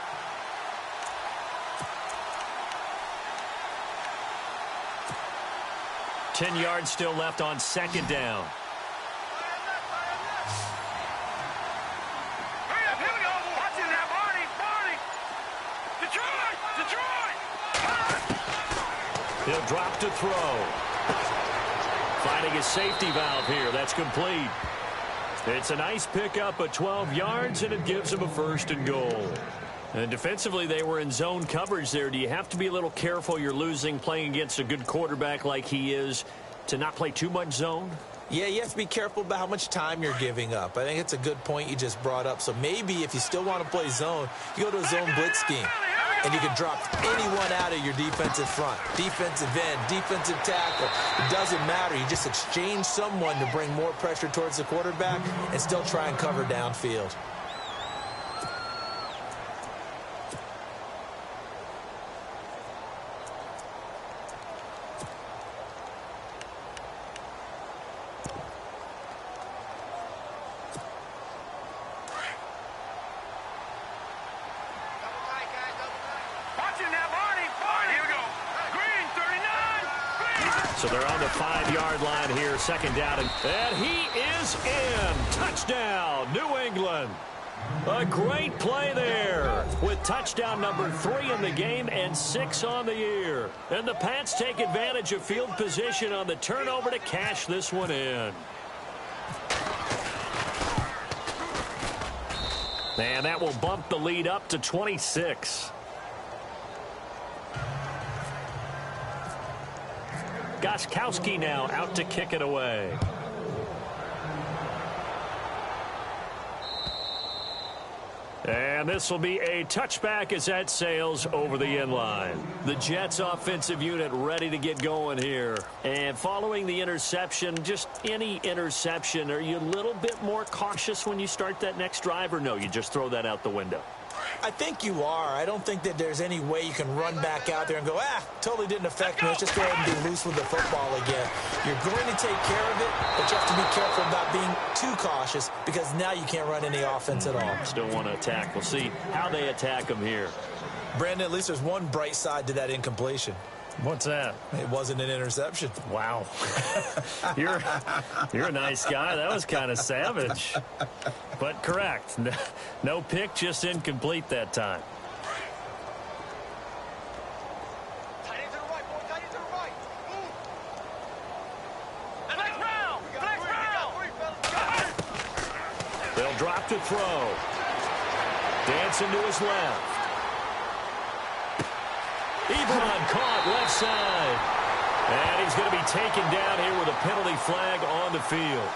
10 yards still left on second down. Here we go. Watch it now, Barney. Detroit. He'll drop to throw. Finding a safety valve here. That's complete. It's a nice pickup of 12 yards, and it gives him a 1st and goal. And defensively, they were in zone coverage there. Do you have to be a little careful you're losing playing against a good quarterback like he is to not play too much zone? Yeah, you have to be careful about how much time you're giving up. I think it's a good point you just brought up. So maybe if you still want to play zone, you go to a zone blitz scheme. And you can drop anyone out of your defensive front. Defensive end, defensive tackle. It doesn't matter. You just exchange someone to bring more pressure towards the quarterback and still try and cover downfield. So they're on the 5-yard line here, second down. And he is in. Touchdown, New England. A great play there with touchdown number 3 in the game and 6 on the year. And the Pats take advantage of field position on the turnover to cash this one in. And that will bump the lead up to 26. Gostkowski now out to kick it away. And this will be a touchback as that sails over the end line. The Jets offensive unit ready to get going here. And following the interception, just any interception, are you a little bit more cautious when you start that next drive, or no, you just throw that out the window? I think you are. I don't think that there's any way you can run back out there and go, totally didn't affect me. Let's just go ahead and be loose with the football again. You're going to take care of it, but you have to be careful about being too cautious because now you can't run any offense at all. Still want to attack. We'll see how they attack them here. Brandon, at least there's one bright side to that incompletion. What's that? It wasn't an interception. Wow. You're a nice guy. That was kind of savage. But correct. No pick, just incomplete that time. Tight end to the right, boy. Tight end to the right. Flex round. Flex round. They'll drop to throw. Dancing to his left. Ebron caught left side. And he's going to be taken down here with a penalty flag on the field.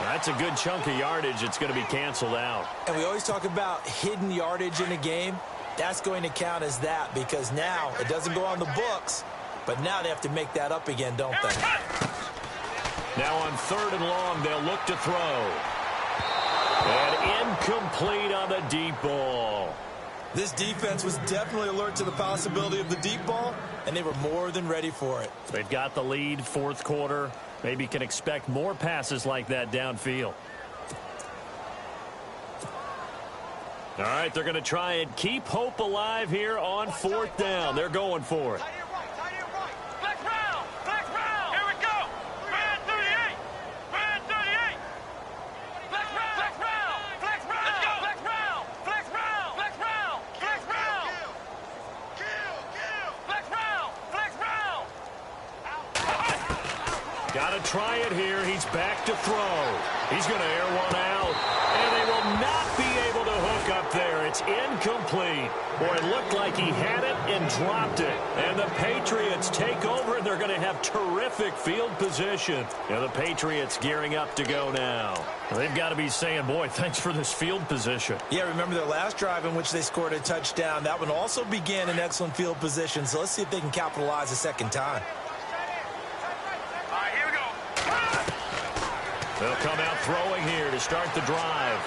That's a good chunk of yardage. It's going to be canceled out. And we always talk about hidden yardage in a game. That's going to count as that because now it doesn't go on the books, but now they have to make that up again, don't they? Now on 3rd and long, they'll look to throw. And incomplete on the deep ball. This defense was definitely alert to the possibility of the deep ball, and they were more than ready for it. They've got the lead, 4th quarter. Maybe can expect more passes like that downfield. All right, they're going to try and keep hope alive here on 4th down. They're going for it. Flex round. Flex round. Here we go. Man 38. Man 38. Flex round. Flex round. Flex round. Let's go. Flex round. Flex round. Flex round. Flex round. Flex round. Flex round. Got to try it here. He's back to throw. He's going to air one out. And they will not be able to hook up there. It's incomplete. Boy, it looked like he had it and dropped it. And the Patriots take over, and they're going to have terrific field position. And the Patriots gearing up to go now. They've got to be saying, boy, thanks for this field position. Yeah, remember their last drive in which they scored a touchdown. That one also began in excellent field position, so let's see if they can capitalize a second time. They'll come out throwing here to start the drive.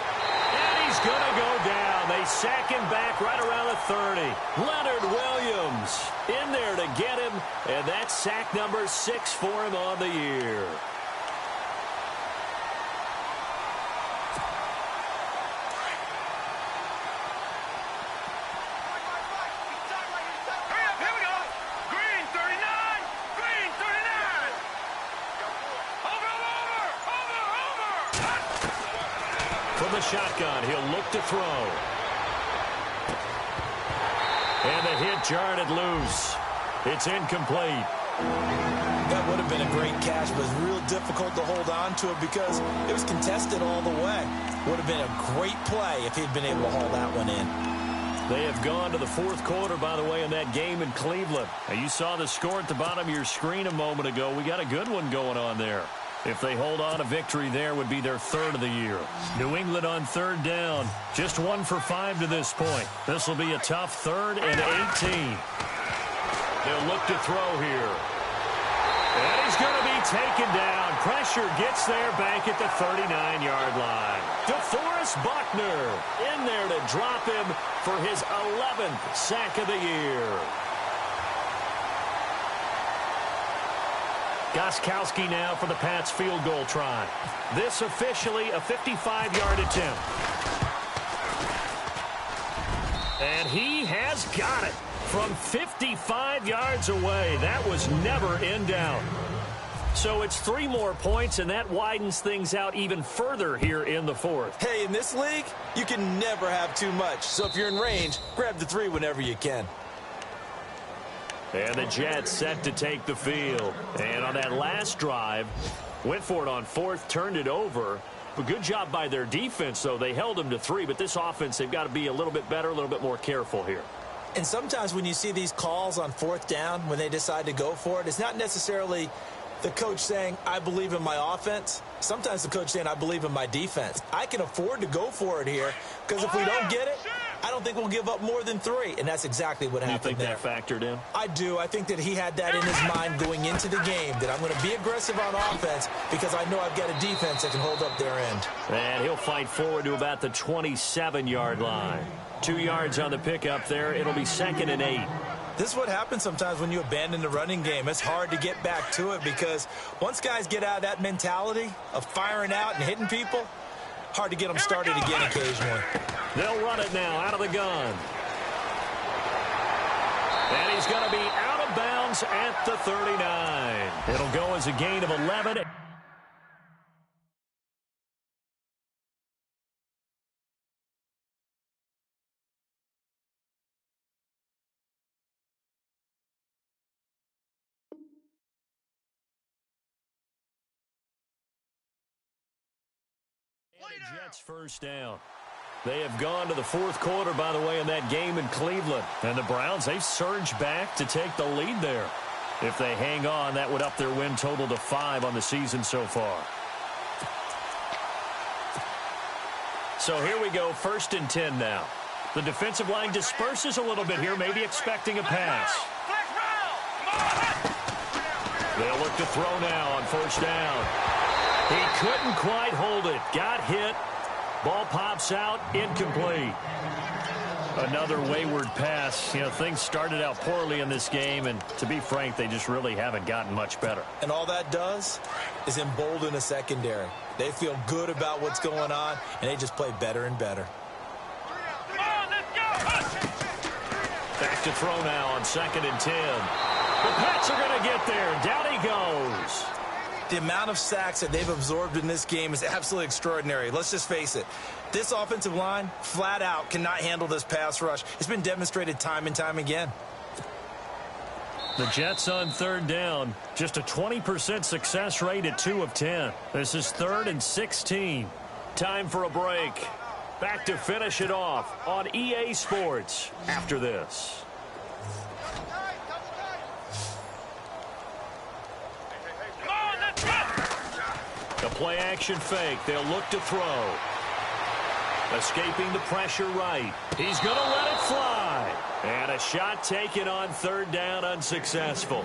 And he's going to go down. They sack him back right around the 30. Leonard Williams in there to get him. And that's sack number 6 for him on the year. shotgun. He'll look to throw. And the hit jarred it loose. It's incomplete. That would have been a great catch, but it's real difficult to hold on to it because it was contested all the way. Would have been a great play if he'd been able to haul that one in. They have gone to the fourth quarter, by the way, in that game in Cleveland. Now, you saw the score at the bottom of your screen a moment ago. We got a good one going on there. If they hold on, a victory there would be their third of the year. New England on third down. Just 1 for 5 to this point. This will be a tough 3rd and 18. They'll look to throw here. And he's going to be taken down. Pressure gets there back at the 39-yard line. DeForest Buckner in there to drop him for his 11th sack of the year. Gostkowski now for the Pats field goal try. This officially a 55-yard attempt. And he has got it from 55 yards away. That was never in doubt. So it's 3 more points, and that widens things out even further here in the fourth. Hey, in this league, you can never have too much. So if you're in range, grab the 3 whenever you can. And the Jets set to take the field. And on that last drive, went for it on 4th, turned it over. But good job by their defense, though. They held them to 3, but this offense, they've got to be a little bit better, a little bit more careful here. And sometimes when you see these calls on 4th down, when they decide to go for it, it's not necessarily the coach saying, I believe in my offense. Sometimes the coach saying, I believe in my defense. I can afford to go for it here because if we don't get it, I don't think we'll give up more than 3. And that's exactly what happened there. You think that factored in? I do. I think that he had that in his mind going into the game, that I'm going to be aggressive on offense because I know I've got a defense that can hold up their end. And he'll fight forward to about the 27-yard line. 2 yards on the pickup there. It'll be 2nd and 8. This is what happens sometimes when you abandon the running game. It's hard to get back to it because once guys get out of that mentality of firing out and hitting people, hard to get them started again occasionally. They'll run it now out of the gun. And he's going to be out of bounds at the 39. It'll go as a gain of 11. The Jets first down. They have gone to the fourth quarter, by the way, in that game in Cleveland. And the Browns, they've surged back to take the lead there. If they hang on, that would up their win total to 5 on the season so far. So here we go, 1st and 10 now. The defensive line disperses a little bit here, maybe expecting a pass. They'll look to throw now on 1st down. He couldn't quite hold it. Got hit. Ball pops out. Incomplete. Another wayward pass. You know, things started out poorly in this game, and to be frank, they just really haven't gotten much better. And all that does is embolden a secondary. They feel good about what's going on, and they just play better and better. Back to throw now on 2nd and 10. The Pats are going to get there. Down he goes. The amount of sacks that they've absorbed in this game is absolutely extraordinary. Let's just face it. This offensive line, flat out, cannot handle this pass rush. It's been demonstrated time and time again. The Jets on 3rd down. Just a 20% success rate at 2 of 10. This is 3rd and 16. Time for a break. Back to finish it off on EA Sports after this. The play action fake. They'll look to throw. Escaping the pressure right. He's going to let it fly. And a shot taken on 3rd down, unsuccessful.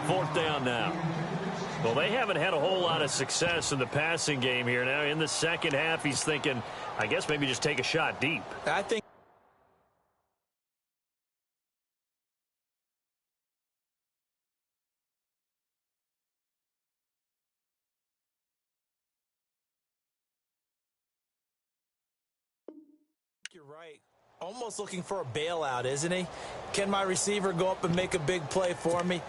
4th down now. Well, they haven't had a whole lot of success in the passing game here. Now in the second half, he's thinking, I guess maybe just take a shot deep. I think you're right. Almost looking for a bailout, isn't he? Can my receiver go up and make a big play for me?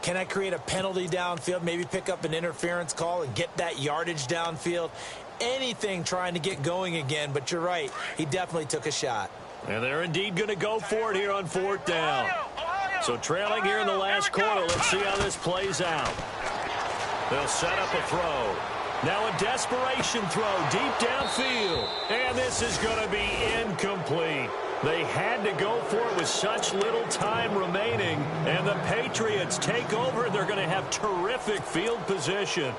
Can I create a penalty downfield, maybe pick up an interference call and get that yardage downfield? anything trying to get going again, but you're right. He definitely took a shot. And they're indeed going to go for it here on 4th down. So trailing here in the last quarter, let's see how this plays out. They'll set up a throw. Now a desperation throw deep downfield. And this is going to be incomplete. They had to go for it with such little time remaining. And the Patriots take over. They're going to have terrific field position.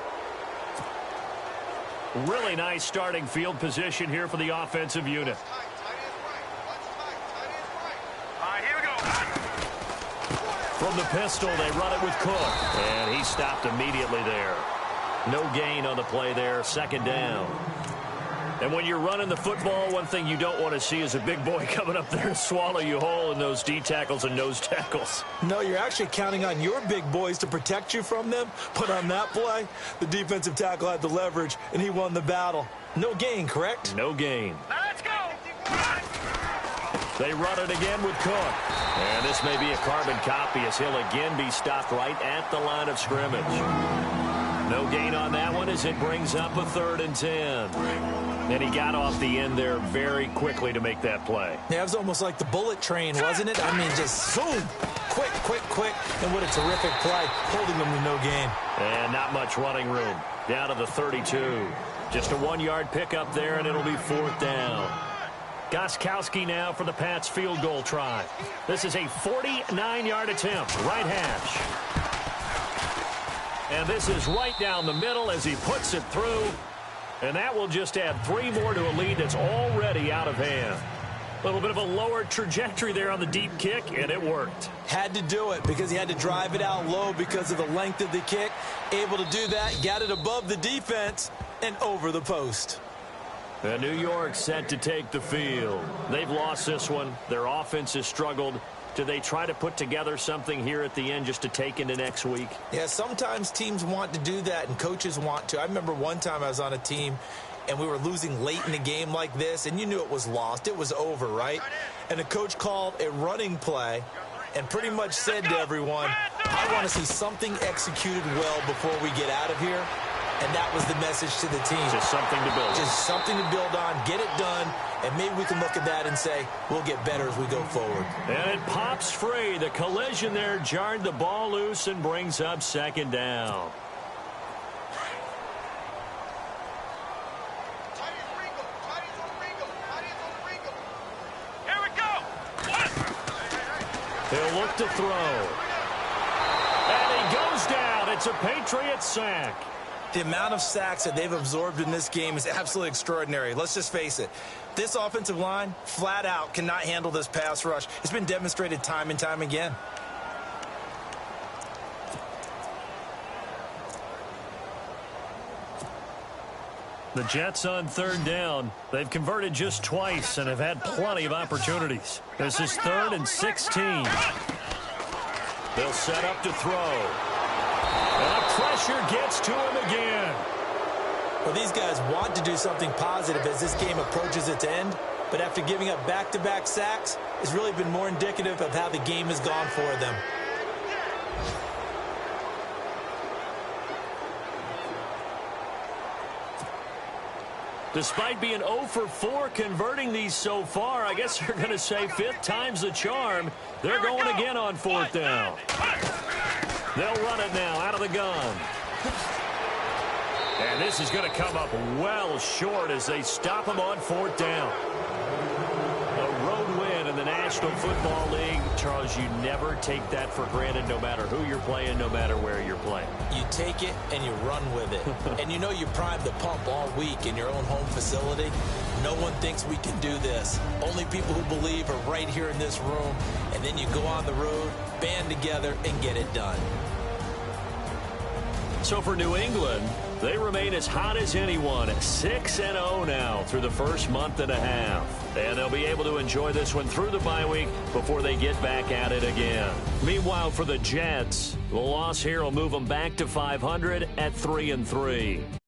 Really nice starting field position here for the offensive unit. From the pistol, they run it with Cook. And he stopped immediately there. No gain on the play there, 2nd down. And when you're running the football, one thing you don't want to see is a big boy coming up there and swallow you whole in those D tackles and nose tackles. No, you're actually counting on your big boys to protect you from them. But on that play, the defensive tackle had the leverage, and he won the battle. No gain, correct? No gain. Let's go. They run it again with Cook. And this may be a carbon copy as he'll again be stopped right at the line of scrimmage. No gain on that one as it brings up a 3rd and 10. And he got off the end there very quickly to make that play. Yeah, it was almost like the bullet train, wasn't it? I mean, just zoom, quick. And what a terrific play, holding them to no gain. And not much running room. Down to the 32. Just a 1-yard pickup there, and it'll be 4th down. Gostkowski now for the Pats field goal try. This is a 49-yard attempt, right hash. And this is right down the middle as he puts it through. And that will just add 3 more to a lead that's already out of hand. A little bit of a lower trajectory there on the deep kick, and it worked. Had to do it because he had to drive it out low because of the length of the kick. Able to do that, got it above the defense and over the post. And New York set to take the field. They've lost this one. Their offense has struggled. Do they try to put together something here at the end just to take into next week? Yeah, sometimes teams want to do that and coaches want to. I remember one time I was on a team and we were losing late in the game like this, and you knew it was lost. It was over, right? And the coach called a running play and pretty much said to everyone, I want to see something executed well before we get out of here. And that was the message to the team. Just something to build on. Just something to build on, get it done, and maybe we can look at that and say, we'll get better as we go forward. And it pops free. The collision there jarred the ball loose and brings up 2nd down. Here we go. He'll look to throw. And he goes down. It's a Patriot sack. The amount of sacks that they've absorbed in this game is absolutely extraordinary. Let's just face it. This offensive line, flat out, cannot handle this pass rush. It's been demonstrated time and time again. The Jets on 3rd down. They've converted just twice and have had plenty of opportunities. This is 3rd and 16. They'll set up to throw. And the pressure gets to him again. Well, these guys want to do something positive as this game approaches its end, but after giving up back-to-back sacks, it's really been more indicative of how the game has gone for them. Despite being 0 for 4 converting these so far, I guess they're going to say 5th time's the charm. They're going again on 4th down. They'll run it now out of the gun. And this is going to come up well short as they stop him on 4th down. A road win in the National Football League. Charles, you never take that for granted no matter who you're playing, no matter where you're playing. You take it and you run with it. And you know you primed the pump all week in your own home facility. No one thinks we can do this. Only people who believe are right here in this room. And then you go on the road, band together, and get it done. So for New England, they remain as hot as anyone at 6-0 now through the first month and a half. And they'll be able to enjoy this one through the bye week before they get back at it again. Meanwhile, for the Jets, the loss here will move them back to 500 at 3-3.